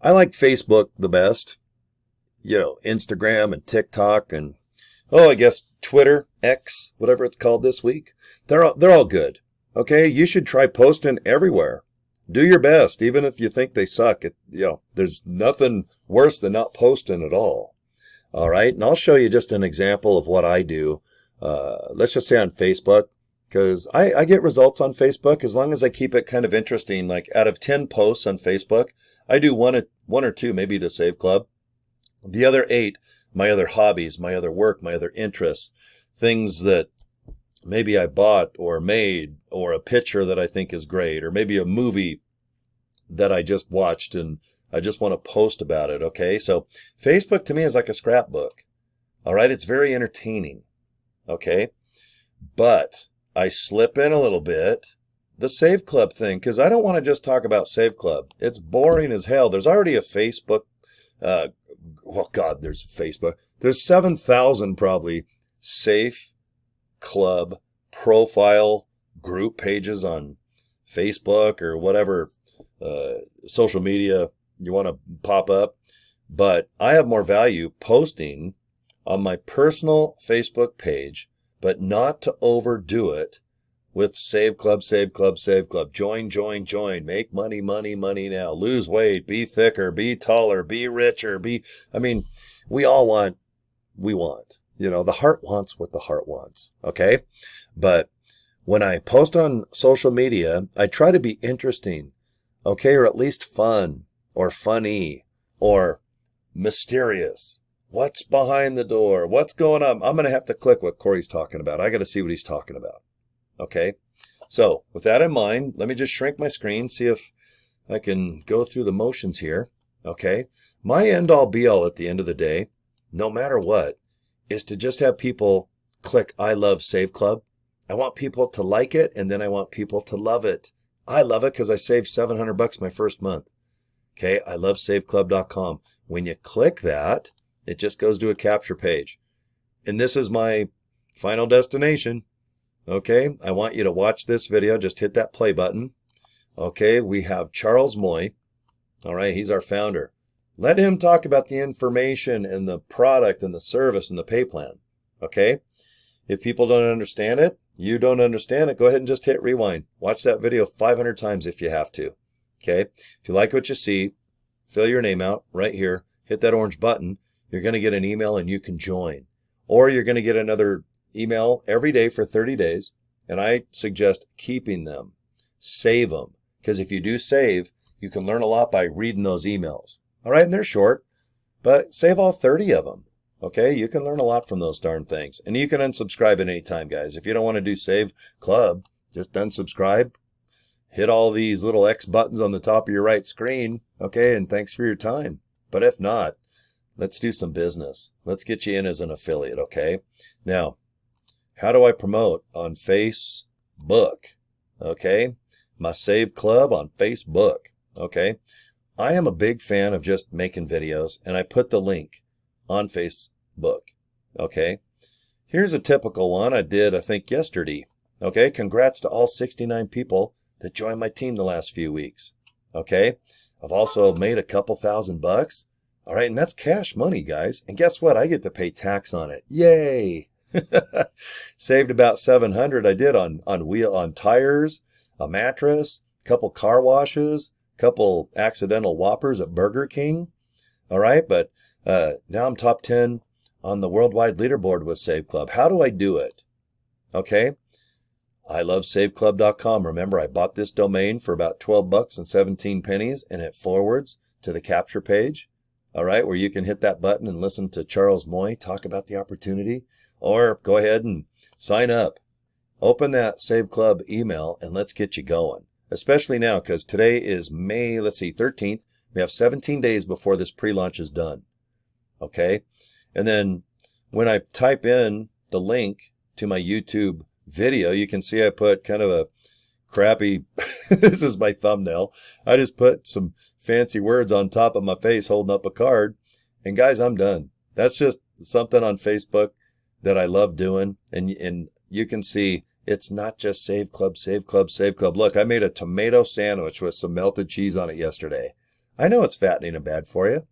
I like Facebook the best. Instagram and TikTok and I guess Twitter, X, whatever it's called this week. They're all good. Okay, you should try posting everywhere. Do your best, even if you think they suck. There's nothing worse than not posting at all. All right, and I'll show you just an example of what I do. Let's just say on Facebook, because I get results on Facebook as long as I keep it kind of interesting. Like out of 10 posts on Facebook, I do one or two maybe to Save Club. The other 8, my other hobbies, my other work, my other interests, things that maybe I bought or made, or a picture that I think is great, or maybe a movie that I just watched and I just want to post about it. Okay, so Facebook to me is like a scrapbook. All right, it's very entertaining. Okay, but I slip in a little bit the Save Club thing because I don't want to just talk about Save Club. It's boring as hell. There's already a Facebook. There's Facebook. There's 7,000 probably Safe Club profile group pages on Facebook or whatever social media you want to pop up. But I have more value posting on my personal Facebook page, but not to overdo it with Save Club, Save Club, Save Club. Join, join, join. Make money, money, money now. Lose weight. Be thicker. Be taller. Be richer. We all want, the heart wants what the heart wants. Okay. But when I post on social media, I try to be interesting. Okay. Or at least fun or funny or mysterious. What's behind the door? What's going on? I'm going to have to click what Cory's talking about. I got to see what he's talking about. Okay, so with that in mind, let me just shrink my screen, see if I can go through the motions here. Okay, my end all be all at the end of the day, no matter what, is to just have people click I love Save Club. I want people to like it, and then I want people to love it. I love it because I saved $700 my first month. Okay, I love saveclub.com. When you click that, it just goes to a capture page. And this is my final destination. Okay, I want you to watch this video. Just hit that play button. Okay, we have Charles Moy. All right, he's our founder. Let him talk about the information and the product and the service and the pay plan. Okay, if people don't understand it, you don't understand it, go ahead and just hit rewind. Watch that video 500 times if you have to. Okay, if you like what you see, fill your name out right here. Hit that orange button. You're going to get an email and you can join. Or you're going to get another email every day for 30 days, and I suggest keeping them. Save them, because if you do save, you can learn a lot by reading those emails. All right, and they're short, but save all 30 of them. Okay, you can learn a lot from those darn things. And you can unsubscribe at any time, guys. If you don't want to do Save Club, just unsubscribe. Hit all these little X buttons on the top of your right screen. Okay, and thanks for your time. But if not, let's do some business. Let's get you in as an affiliate, okay? Now, how do I promote on Facebook? Okay, my Save Club on Facebook. Okay, I am a big fan of just making videos, and I put the link on Facebook. Okay, here's a typical one I did, I think, yesterday. Okay, congrats to all 69 people that joined my team the last few weeks. Okay, I've also made a couple $1,000. All right, and that's cash money, guys. And guess what? I get to pay tax on it. Yay! Saved about 700 I did on tires, a mattress, a couple car washes, a couple accidental Whoppers at Burger King. All right, but now I'm top 10 on the worldwide leaderboard with Save Club. How do I do it? Okay, I love saveclub.com. Remember, I bought this domain for about 12 bucks and 17 pennies, and it forwards to the capture page. All right, where you can hit that button and listen to Charles Moy talk about the opportunity. Or go ahead and sign up. Open that Save Club email and let's get you going. Especially now because today is May, 13th. We have 17 days before this pre-launch is done. Okay? And then when I type in the link to my YouTube video, you can see I put kind of a crappy, this is my thumbnail. I just put some fancy words on top of my face holding up a card. And guys, I'm done. That's just something on Facebook that I love doing, and you can see it's not just Save Club, Save Club, Save Club. Look, I made a tomato sandwich with some melted cheese on it yesterday. I know it's fattening and bad for you.